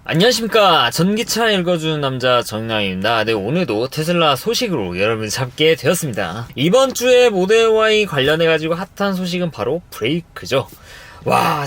안녕하십니까. 전기차 읽어주는 남자 정남입니다. 네, 오늘도 테슬라 소식으로 여러분을 잡게 되었습니다. 이번 주에 모델 Y 관련해가지고 핫한 소식은 바로 브레이크죠. 와,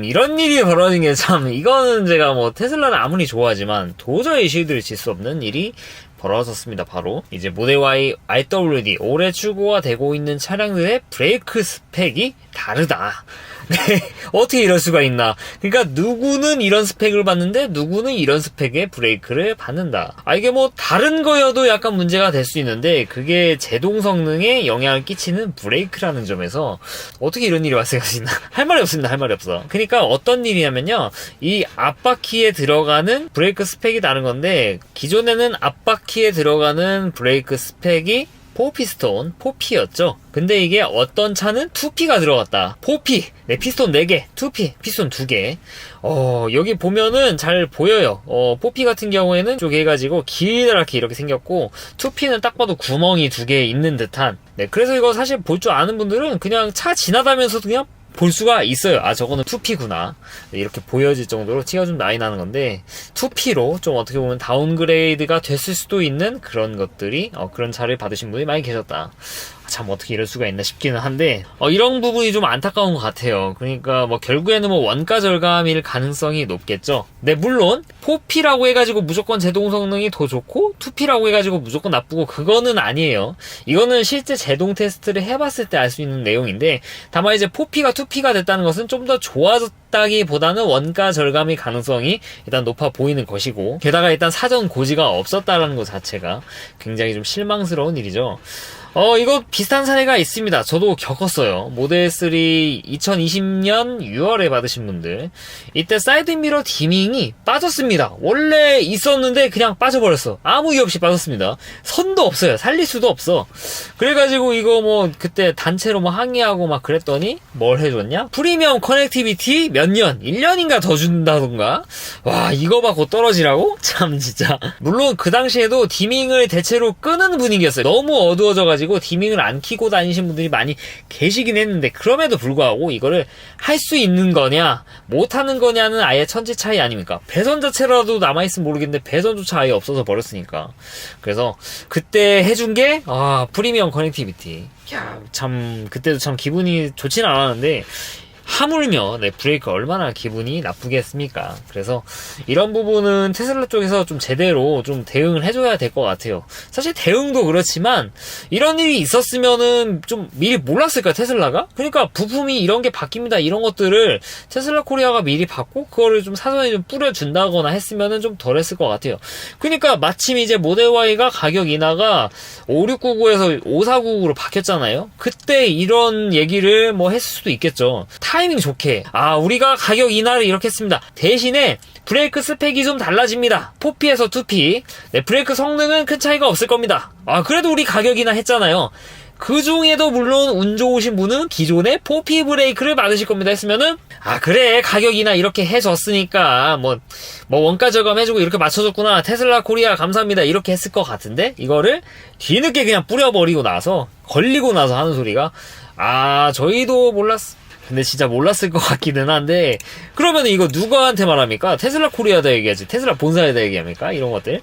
이런 일이 벌어진 게 이거는 제가 테슬라를 아무리 좋아하지만 도저히 실드를 칠 수 없는 일이 벌어졌습니다. 바로 이제 모델 Y RWD 올해 출고가 되고 있는 차량들의 브레이크 스펙이 다르다. 네, 어떻게 이럴 수가 있나. 그러니까 누구는 이런 스펙을 받는데 누구는 이런 스펙의 브레이크를 받는다. 이게 다른 거여도 약간 문제가 될 수 있는데 그게 제동 성능에 영향을 끼치는 브레이크라는 점에서 어떻게 이런 일이 발생할 수 있나. 할 말이 없습니다. 할 말이 없어. 그러니까 어떤 일이냐면요, 이 앞바퀴에 들어가는 브레이크 스펙이 다른 건데, 기존에는 앞바퀴에 들어가는 브레이크 스펙이 4피스톤, 4P였죠. 근데 이게 어떤 차는 2P가 들어갔다. 4P, 네, 피스톤 4개, 2P, 피스톤 2개. 여기 보면은 잘 보여요. 4P 같은 경우에는 쪼개 해가지고 길다랗게 이렇게 생겼고, 2P는 딱 봐도 구멍이 2개 있는 듯한. 네, 그래서 이거 사실 볼 줄 아는 분들은 그냥 차 지나다면서도 그냥 볼 수가 있어요. 저거는 2P구나. 이렇게 보여질 정도로 티가 좀 많이 나는 건데, 2P로 좀 어떻게 보면 다운그레이드가 됐을 수도 있는 그런 것들이, 그런 차를 받으신 분이 많이 계셨다. 참 어떻게 이럴 수가 있나 싶기는 한데, 이런 부분이 좀 안타까운 것 같아요. 그러니까 결국에는 원가 절감일 가능성이 높겠죠. 네, 물론 4P라고 해가지고 무조건 제동 성능이 더 좋고 2P라고 해가지고 무조건 나쁘고 그거는 아니에요. 이거는 실제 제동 테스트를 해봤을 때 알 수 있는 내용인데, 다만 이제 4P가 2P가 됐다는 것은 좀 더 좋아졌다기보다는 원가 절감의 가능성이 일단 높아 보이는 것이고, 게다가 일단 사전 고지가 없었다라는 것 자체가 굉장히 좀 실망스러운 일이죠. 이거 비슷한 사례가 있습니다. 저도 겪었어요. 모델 3 2020년 6월에 받으신 분들, 이때 사이드 미러 디밍이 빠졌습니다. 원래 있었는데 그냥 빠져버렸어. 아무 이유 없이 빠졌습니다. 선도 없어요. 살릴 수도 없어. 그래가지고 이거 그때 단체로 항의하고 그랬더니 뭘 해줬냐? 프리미엄 커넥티비티 몇 년? 1년인가 더 준다던가? 와, 이거 받고 떨어지라고? 참 진짜. 물론 그 당시에도 디밍을 대체로 끄는 분위기였어요. 너무 어두워져가지고 디밍을 안 켜고 다니신 분들이 많이 계시긴 했는데, 그럼에도 불구하고 이거를 할 수 있는 거냐 못하는 거냐는 아예 천지 차이 아닙니까? 배선 자체라도 남아있으면 모르겠는데 배선조차 아예 없어서 버렸으니까. 그래서 그때 해준 게 프리미엄 커넥티비티. 참 그때도 참 기분이 좋진 않았는데, 하물며 브레이크 얼마나 기분이 나쁘겠습니까? 그래서 이런 부분은 테슬라 쪽에서 좀 제대로 좀 대응을 해줘야 될 것 같아요. 사실 대응도 그렇지만 이런 일이 있었으면은 좀 미리 몰랐을까요, 테슬라가? 그러니까 부품이 이런 게 바뀝니다, 이런 것들을 테슬라 코리아가 미리 받고 그거를 좀 사전에 좀 뿌려준다거나 했으면은 좀 덜했을 것 같아요. 그러니까 마침 이제 모델 Y가 가격 인하가 5699에서 5499로 바뀌었잖아요. 그때 이런 얘기를 했을 수도 있겠죠. 타이밍 좋게, 우리가 가격 인하를 이렇게 했습니다. 대신에 브레이크 스펙이 좀 달라집니다. 4P에서 2P. 네, 브레이크 성능은 큰 차이가 없을 겁니다. 그래도 우리 가격 인하 했잖아요. 그 중에도 물론 운 좋으신 분은 기존의 4P 브레이크를 받으실 겁니다 했으면은, 그래, 가격 인하 이렇게 해줬으니까 원가 절감해주고 이렇게 맞춰줬구나, 테슬라 코리아 감사합니다, 이렇게 했을 것 같은데, 이거를 뒤늦게 그냥 뿌려버리고 나서, 걸리고 나서 하는 소리가, 저희도 근데 진짜 몰랐을 것 같기는 한데, 그러면 이거 누구한테 말합니까? 테슬라 코리아다 얘기하지, 테슬라 본사에다 얘기합니까? 이런 것들.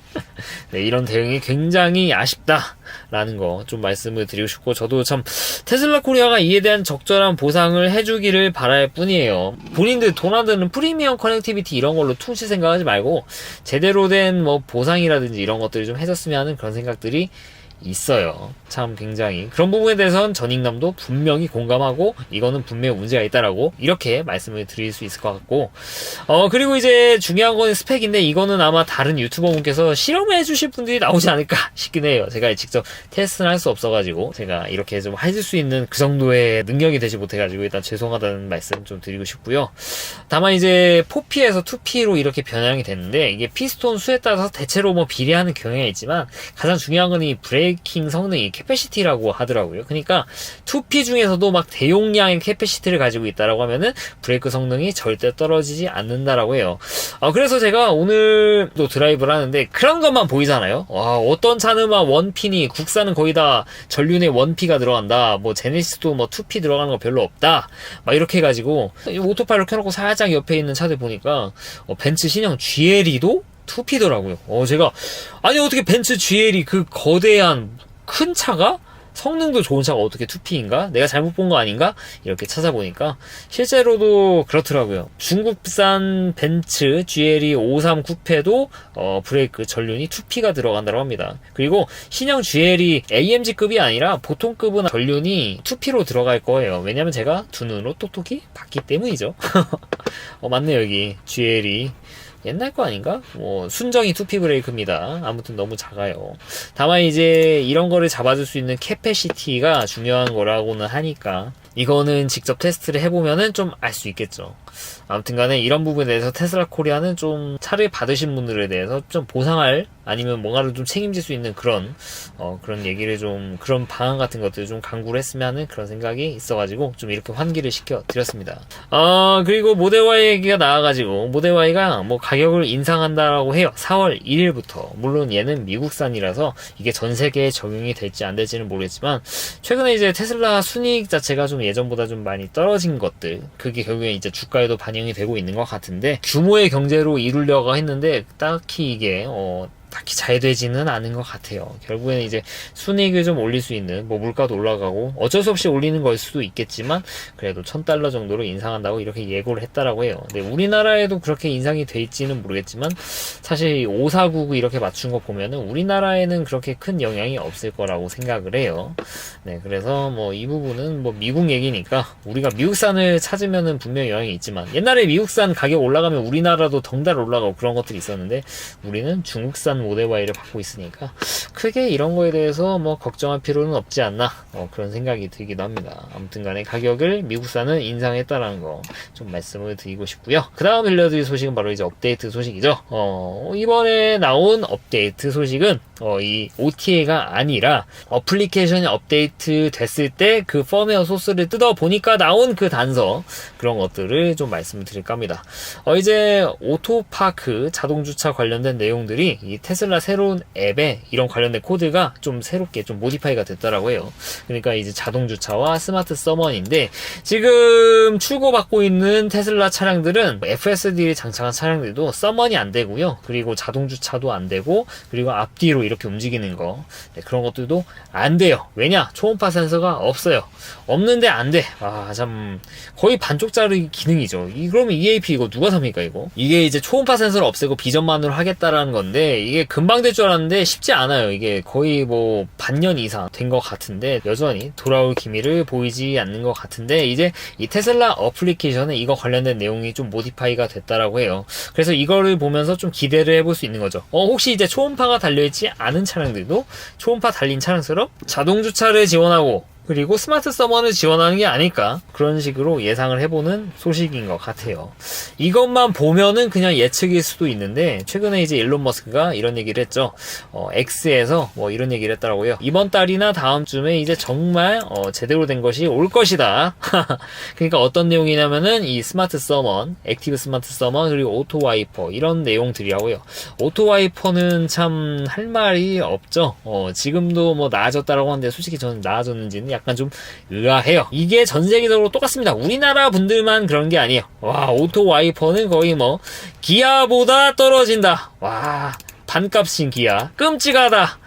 네, 이런 대응이 굉장히 아쉽다라는 거 좀 말씀을 드리고 싶고, 저도 참 테슬라 코리아가 이에 대한 적절한 보상을 해주기를 바랄 뿐이에요. 본인들 돈 안 드는 프리미엄 커넥티비티 이런 걸로 퉁칠 생각하지 말고 제대로 된 보상이라든지 이런 것들을 좀 해줬으면 하는 그런 생각들이 있어요. 참 굉장히 그런 부분에 대해서는 전익남도 분명히 공감하고 이거는 분명히 문제가 있다라고 이렇게 말씀을 드릴 수 있을 것 같고, 그리고 이제 중요한 거는 스펙인데, 이거는 아마 다른 유튜버 분께서 실험을 해주실 분들이 나오지 않을까 싶긴 해요. 제가 직접 테스트는 할 수 없어가지고 제가 이렇게 좀 해줄 수 있는 그 정도의 능력이 되지 못해가지고 일단 죄송하다는 말씀 좀 드리고 싶고요. 다만 이제 4P에서 2P로 이렇게 변형이 됐는데, 이게 피스톤 수에 따라서 대체로 비례하는 경향이 있지만 가장 중요한 건 이 브레이크 브레이킹 성능이 캐패시티라고 하더라고요. 그러니까 2P 중에서도 막 대용량의 캐패시티를 가지고 있다라고 하면은 브레이크 성능이 절대 떨어지지 않는다라고 해요. 그래서 제가 오늘도 드라이브를 하는데 그런 것만 보이잖아요. 와, 어떤 차는 막 1P니 국산은 거의 다 전륜에 1P가 들어간다. 뭐 제네시스도 뭐 2P 들어가는 거 별로 없다. 막 이렇게 해가지고 오토파일럿 켜놓고 살짝 옆에 있는 차들 보니까 벤츠 신형 GLE도 2P더라고요. 제가 아니 어떻게 벤츠 GLE 그 거대한 큰 차가 성능도 좋은 차가 어떻게 2P인가? 내가 잘못 본 거 아닌가? 이렇게 찾아보니까 실제로도 그렇더라고요. 중국산 벤츠 GLE 53 쿠페도 브레이크 전륜이 2P가 들어간다고 합니다. 그리고 신형 GLE AMG급이 아니라 보통급은 전륜이 2P로 들어갈 거예요. 왜냐면 제가 두 눈으로 똑똑히 봤기 때문이죠. 맞네 여기 GLE 옛날 거 아닌가? 순정이 2P 브레이크입니다. 아무튼 너무 작아요. 다만 이제 이런 거를 잡아줄 수 있는 캐패시티가 중요한 거라고는 하니까 이거는 직접 테스트를 해보면은 좀 알 수 있겠죠. 아무튼 간에 이런 부분에 대해서 테슬라 코리아는 좀 차를 받으신 분들에 대해서 좀 보상할 아니면 뭔가를 좀 책임질 수 있는 그런 얘기를 좀 그런 방안 같은 것들을 좀 강구를 했으면 하는 그런 생각이 있어가지고 좀 이렇게 환기를 시켜 드렸습니다. 그리고 모델 Y 얘기가 나와가지고 모델 Y가 뭐 가격을 인상한다라고 해요. 4월 1일부터. 물론 얘는 미국산이라서 이게 전 세계에 적용이 될지 안 될지는 모르겠지만 최근에 이제 테슬라 순이익 자체가 좀 예전보다 좀 많이 떨어진 것들 그게 결국에 이제 주가에도 반영이 되고 있는 것 같은데 규모의 경제로 이루려고 했는데 딱히 이게 딱히 잘 되지는 않은 것 같아요. 결국에는 이제 순이익을 좀 올릴 수 있는 물가도 올라가고 어쩔 수 없이 올리는 걸 수도 있겠지만 그래도 $1,000 정도로 인상한다고 이렇게 예고를 했다라고 해요. 근데 우리나라에도 그렇게 인상이 될지는 모르겠지만 사실 5499 이렇게 맞춘 거 보면은 우리나라에는 그렇게 큰 영향이 없을 거라고 생각을 해요. 네, 그래서 이 부분은 미국 얘기니까 우리가 미국산을 찾으면은 분명히 영향이 있지만 옛날에 미국산 가격 올라가면 우리나라도 덩달 올라가고 그런 것들이 있었는데 우리는 중국산 모델 Y를 받고 있으니까 크게 이런 거에 대해서 걱정할 필요는 없지 않나 그런 생각이 들기도 합니다. 아무튼 간에 가격을 미국산은 인상했다라는 거 좀 말씀을 드리고 싶고요. 그 다음 들려드릴 소식은 바로 이제 업데이트 소식이죠. 이번에 나온 업데이트 소식은 이 OTA가 아니라 어플리케이션이 업데이트 됐을 때 그 펌웨어 소스를 뜯어 보니까 나온 그 단서 그런 것들을 좀 말씀을 드릴까 합니다. 이제 오토파크 자동주차 관련된 내용들이 이 테슬라 새로운 앱에 이런 관련된 코드가 좀 새롭게 좀 모디파이가 됐더라고 해요. 그러니까 이제 자동주차와 스마트 서먼인데 지금 출고받고 있는 테슬라 차량들은 FSD를 장착한 차량들도 서먼이 안 되고요. 그리고 자동주차도 안 되고 그리고 앞뒤로 이렇게 움직이는 거 그런 것들도 안 돼요. 왜냐? 초음파 센서가 없어요. 없는데 안 돼. 참 거의 반쪽짜리 기능이죠. 그러면 EAP 이거 누가 삽니까 이거? 이게 이제 초음파 센서를 없애고 비전만으로 하겠다라는 건데 이게 금방 될 줄 알았는데 쉽지 않아요. 이게 거의 반년 이상 된 것 같은데 여전히 돌아올 기미를 보이지 않는 것 같은데 이제 이 테슬라 어플리케이션에 이거 관련된 내용이 좀 모디파이가 됐다라고 해요. 그래서 이거를 보면서 좀 기대를 해볼 수 있는 거죠. 혹시 이제 초음파가 달려있지 않은 차량들도 초음파 달린 차량처럼 자동주차를 지원하고 그리고 스마트 서먼을 지원하는 게 아닐까 그런 식으로 예상을 해보는 소식인 것 같아요. 이것만 보면은 그냥 예측일 수도 있는데 최근에 이제 일론 머스크가 이런 얘기를 했죠. X에서 이런 얘기를 했더라고요. 이번 달이나 다음 쯤에 이제 정말 제대로 된 것이 올 것이다. 그러니까 어떤 내용이냐면은 이 스마트 서먼, 액티브 스마트 서먼 그리고 오토 와이퍼 이런 내용들이라고요. 오토 와이퍼는 참 할 말이 없죠. 지금도 나아졌다라고 하는데 솔직히 저는 나아졌는지는 약간 좀 의아해요. 이게 전 세계적으로 똑같습니다. 우리나라 분들만 그런 게 아니에요. 오토 와이퍼는 거의 기아보다 떨어진다. 반값인 기아. 끔찍하다.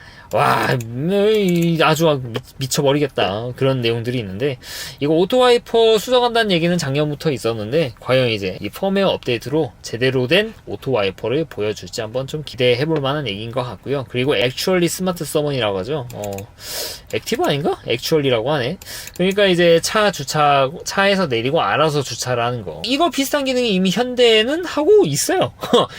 아주 미쳐버리겠다. 그런 내용들이 있는데, 이거 오토와이퍼 수정한다는 얘기는 작년부터 있었는데, 과연 이제 이 펌웨어 업데이트로 제대로 된 오토와이퍼를 보여줄지 한번 좀 기대해볼 만한 얘기인 것 같고요. 그리고 액츄얼리 스마트 서먼이라고 하죠. 액티브 아닌가? 액츄얼리라고 하네. 그러니까 이제 차에서 내리고 알아서 주차를 하는 거. 이거 비슷한 기능이 이미 현대에는 하고 있어요.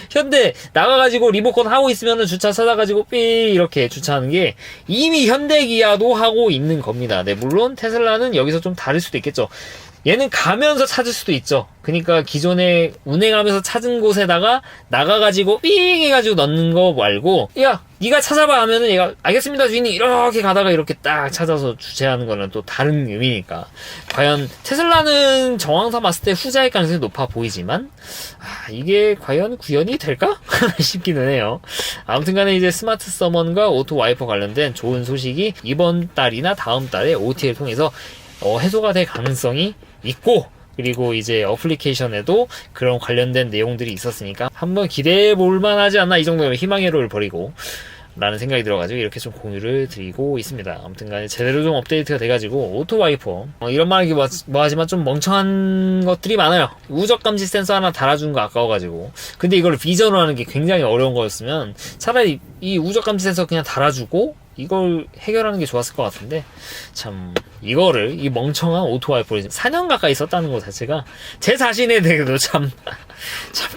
현대 나가가지고 리모컨 하고 있으면은 주차 찾아가지고 삐 이렇게 주차하는 게 이미 현대 기아도 하고 있는 겁니다. 네, 물론 테슬라는 여기서 좀 다를 수도 있겠죠. 얘는 가면서 찾을 수도 있죠. 그러니까 기존에 운행하면서 찾은 곳에다가 나가가지고 삥 해가지고 넣는 거 말고 야 네가 찾아봐 하면은 얘가 알겠습니다 주인님 이렇게 가다가 이렇게 딱 찾아서 주체하는 거는 또 다른 의미니까. 과연 테슬라는 정황상 봤을 때 후자일 가능성이 높아 보이지만 이게 과연 구현이 될까? 싶기는 해요. 아무튼 간에 이제 스마트 서먼과 오토 와이퍼 관련된 좋은 소식이 이번 달이나 다음 달에 OTA를 통해서 해소가 될 가능성이 있고, 그리고 이제 어플리케이션에도 그런 관련된 내용들이 있었으니까 한번 기대해 볼 만하지 않나, 이 정도면 희망의 로를 버리고 라는 생각이 들어가지고 이렇게 좀 공유를 드리고 있습니다. 아무튼 간에 제대로 좀 업데이트가 돼가지고 오토 와이퍼 이런 말 하기 뭐하지만 좀 멍청한 것들이 많아요. 우적 감지 센서 하나 달아주는 거 아까워가지고. 근데 이걸 비전으로 하는 게 굉장히 어려운 거였으면 차라리 이 우적 감지 센서 그냥 달아주고 이걸 해결하는 게 좋았을 것 같은데, 참 이거를 이 멍청한 오토 와이퍼를 4년 가까이 썼다는 것 자체가 제 자신에 대해서도 참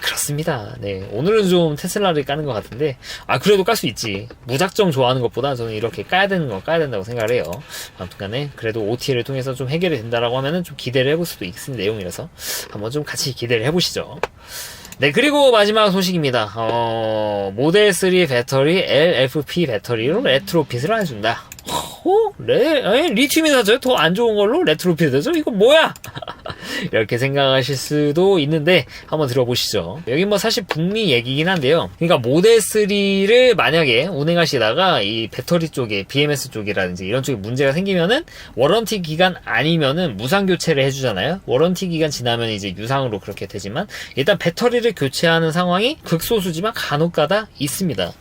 그렇습니다. 네, 오늘은 좀 테슬라를 까는 것 같은데 그래도 깔 수 있지. 무작정 좋아하는 것보다 저는 이렇게 까야 된다고 생각을 해요. 아무튼 간에 그래도 OTA를 통해서 좀 해결이 된다라고 하면은 좀 기대를 해볼 수도 있는 내용이라서 한번 좀 같이 기대를 해보시죠. 네, 그리고 마지막 소식입니다. 모델 3 배터리 LFP 배터리로 레트로핏을 해준다. 리튬이 사죠? 더 안 좋은 걸로 레트로핏 되죠? 이거 뭐야? 이렇게 생각하실 수도 있는데 한번 들어보시죠. 여기 뭐 사실 북미 얘기긴 한데요. 그러니까 모델 3를 만약에 운행하시다가 이 배터리 쪽에 BMS 쪽이라든지 이런 쪽에 문제가 생기면은 워런티 기간 아니면은 무상 교체를 해주잖아요. 워런티 기간 지나면 이제 유상으로 그렇게 되지만 일단 배터리를 교체하는 상황이 극소수지만 간혹가다 있습니다.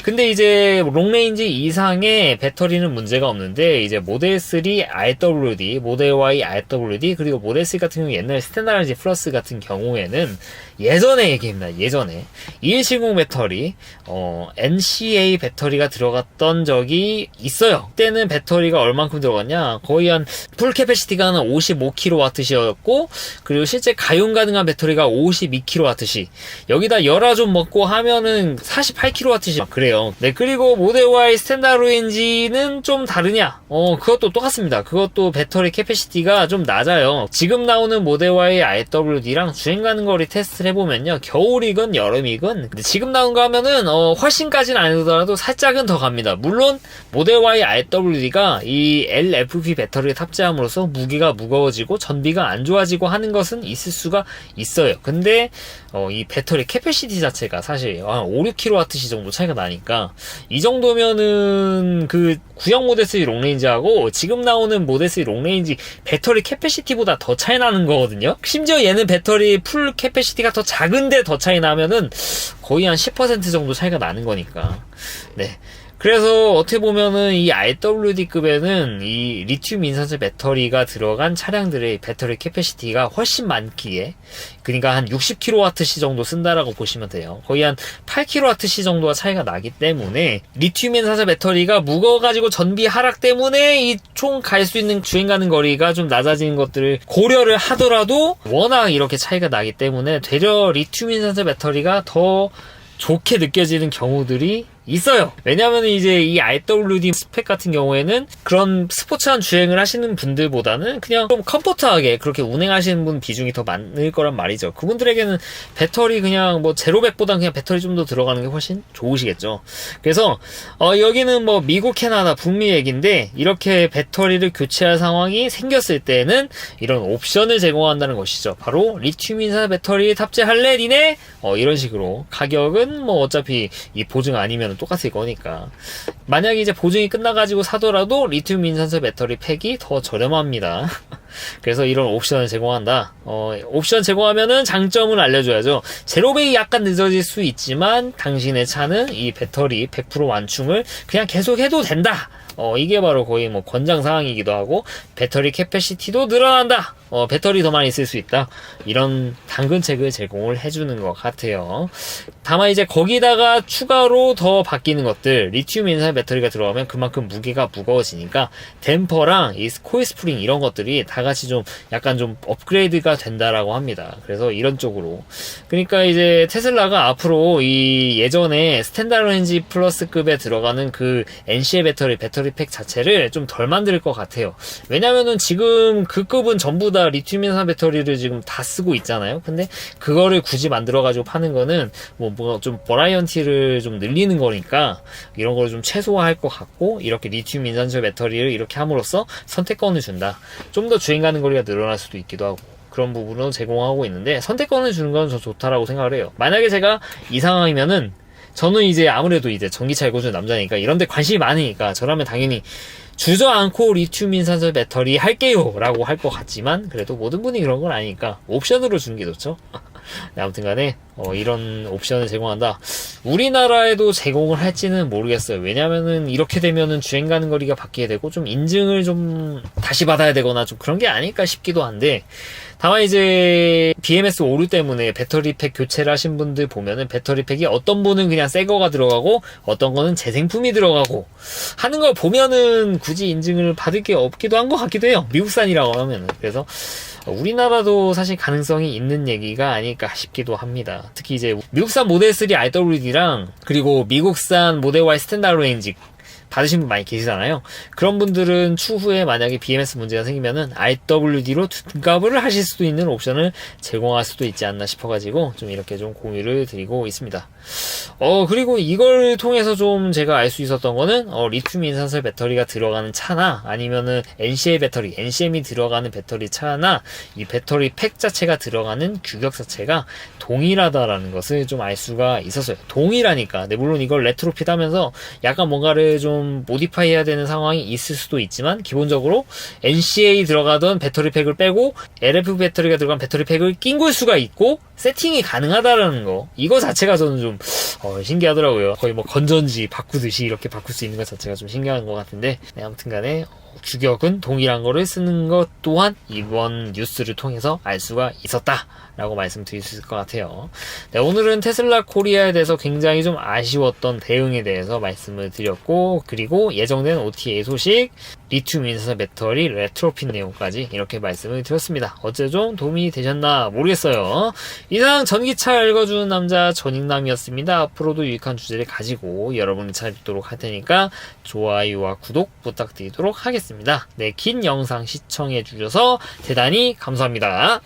근데 이제 롱레인지 이상의 배터리는 문제가 없는데 이제 모델 3 RWD, 모델 Y RWD, 그리고 모델 3 같은 경우 옛날 스탠다드 플러스 같은 경우에는 예전에 얘기입니다. 예전에 2170 배터리 NCA 배터리가 들어갔던 적이 있어요. 그때는 배터리가 얼만큼 들어갔냐, 거의 한 풀 캐패시티가 한 55kWh였고 그리고 실제 가용 가능한 배터리가 52kWh, 여기다 열화 좀 먹고 하면은 48kWh 막 그래요. 네, 그리고 모델 Y 스탠다드 레인지는 좀 다르냐? 그것도 똑같습니다. 그것도 배터리 캐패시티가 좀 낮아요. 지금 나오는 모델 Y RWD랑 주행 가는 거리 테스트를 해보면요, 겨울이건 여름이건 근데 지금 나온 거 하면은 훨씬까지는 아니더라도 살짝은 더 갑니다. 물론 모델 Y RWD가 이 LFP 배터리를 탑재함으로써 무게가 무거워지고 전비가 안 좋아지고 하는 것은 있을 수가 있어요. 근데 이 배터리 캐패시티 자체가 사실 한 5, 6kWh 정도 차이가 나니까 이 정도면은 그 구형 모델 3 롱레인지하고 지금 나오는 모델 3 롱레인지 배터리 캐패시티보다 더 차이 나는 거거든요. 심지어 얘는 배터리 풀 캐패시티가 더 작은데 더 차이 나면은 거의 한 10% 정도 차이가 나는 거니까. 네. 그래서 어떻게 보면은 이 RWD급에는 이 리튬 인산철 배터리가 들어간 차량들의 배터리 캐패시티가 훨씬 많기에, 그러니까 한 60kWh 정도 쓴다라고 보시면 돼요. 거의 한 8kWh 정도가 차이가 나기 때문에 리튬 인산철 배터리가 무거워가지고 전비 하락 때문에 이 총 갈 수 있는 주행 가는 거리가 좀 낮아지는 것들을 고려를 하더라도 워낙 이렇게 차이가 나기 때문에 되려 리튬 인산철 배터리가 더 좋게 느껴지는 경우들이 있어요. 왜냐하면 이제 이 RWD 스펙 같은 경우에는 그런 스포츠한 주행을 하시는 분들보다는 그냥 좀 컴포트하게 그렇게 운행하시는 분 비중이 더 많을 거란 말이죠. 그분들에게는 배터리 그냥 뭐 제로백보다 그냥 배터리 좀 더 들어가는 게 훨씬 좋으시겠죠. 그래서 여기는 뭐 미국, 캐나다, 북미 얘기인데 이렇게 배터리를 교체할 상황이 생겼을 때는 이런 옵션을 제공한다는 것이죠. 바로 리튬 인산 배터리 탑재할래 니네? 이런 식으로 가격은 뭐 어차피 이 보증 아니면 똑같을 거니까. 만약에 이제 보증이 끝나가지고 사더라도 리튬 인산철 배터리 팩이 더 저렴합니다. 그래서 이런 옵션을 제공한다. 옵션 제공하면은 장점을 알려줘야죠. 제로백이 약간 늦어질 수 있지만 당신의 차는 이 배터리 100% 완충을 그냥 계속 해도 된다. 이게 바로 거의 뭐 권장 사항이기도 하고, 배터리 캐패시티도 늘어난다. 배터리 더 많이 쓸 수 있다. 이런 당근책을 제공을 해주는 것 같아요. 다만 이제 거기다가 추가로 더 바뀌는 것들, 리튬 인산 배터리가 들어가면 그만큼 무게가 무거워지니까 댐퍼랑 이 코일 스프링 이런 것들이 다 같이 좀 약간 좀 업그레이드가 된다라고 합니다. 그래서 이런 쪽으로. 그러니까 이제 테슬라가 앞으로 이 예전에 스탠다드 레인지 플러스급에 들어가는 그 NCA 배터리 팩 자체를 좀 덜 만들 것 같아요. 왜냐면은 지금 그 급은 전부 다 다 리튬이온 배터리를 지금 다 쓰고 있잖아요. 근데 그거를 굳이 만들어가지고 파는 거는 뭐 좀 버라이언티를 좀 늘리는 거니까 이런 걸 좀 최소화할 것 같고, 이렇게 리튬 인산철 배터리를 이렇게 함으로써 선택권을 준다. 좀 더 주행 가는 거리가 늘어날 수도 있기도 하고, 그런 부분은 제공하고 있는데, 선택권을 주는 건 저 좋다라고 생각을 해요. 만약에 제가 이 상황이면은 저는 이제 아무래도 이제 전기차 읽어주는 남자니까 이런데 관심이 많으니까 저라면 당연히 주저앉고 리튬 인산철 배터리 할게요 라고 할 것 같지만, 그래도 모든 분이 그런 건 아니니까 옵션으로 주는 게 좋죠. 아무튼 간에 이런 옵션을 제공한다. 우리나라에도 제공을 할지는 모르겠어요. 왜냐면은 이렇게 되면은 주행 가는 거리가 바뀌게 되고 좀 인증을 좀 다시 받아야 되거나 좀 그런 게 아닐까 싶기도 한데, 다만 이제 BMS 오류 때문에 배터리팩 교체를 하신 분들 보면은 배터리팩이 어떤 분은 그냥 새 거가 들어가고 어떤 거는 재생품이 들어가고 하는 걸 보면은 굳이 인증을 받을 게 없기도 한 것 같기도 해요. 미국산이라고 하면은. 그래서 우리나라도 사실 가능성이 있는 얘기가 아닐까 싶기도 합니다. 특히 이제 미국산 모델 3 RWD랑 그리고 미국산 모델 Y 스탠다드 레인지 받으신 분 많이 계시잖아요. 그런 분들은 추후에 만약에 BMS 문제가 생기면은 RWD로 둔갑을 하실 수도 있는 옵션을 제공할 수도 있지 않나 싶어가지고 좀 이렇게 좀 공유를 드리고 있습니다. 그리고 이걸 통해서 좀 제가 알 수 있었던 거는 리튬 인산철 배터리가 들어가는 차나 아니면은 NCA 배터리, NCM이 들어가는 배터리 차나 이 배터리 팩 자체가 들어가는 규격 자체가 동일하다라는 것을 좀 알 수가 있었어요. 동일하니까. 네, 물론 이걸 레트로핏 하면서 약간 뭔가를 좀 모디파이 해야 되는 상황이 있을 수도 있지만, 기본적으로 NCA 들어가던 배터리 팩을 빼고 LF 배터리가 들어간 배터리 팩을 낀 수가 있고 세팅이 가능하다라는 거, 이거 자체가 저는 좀 신기하더라고요. 거의 뭐 건전지 바꾸듯이 이렇게 바꿀 수 있는 것 자체가 좀 신기한 것 같은데, 네, 아무튼 간에 규격은 동일한 거를 쓰는 것 또한 이번 뉴스를 통해서 알 수가 있었다 라고 말씀드릴 수 있을 것 같아요. 네, 오늘은 테슬라 코리아에 대해서 굉장히 좀 아쉬웠던 대응에 대해서 말씀을 드렸고, 그리고 예정된 OTA 소식, 리튬 인산철 배터리 레트로핏 내용까지 이렇게 말씀을 드렸습니다. 어째 좀 도움이 되셨나 모르겠어요. 이상 전기차 읽어주는 남자 전익남이었습니다. 앞으로도 유익한 주제를 가지고 여러분을 찾아뵙도록 할 테니까 좋아요와 구독 부탁드리도록 하겠습니다. 네, 긴 영상 시청해 주셔서 대단히 감사합니다.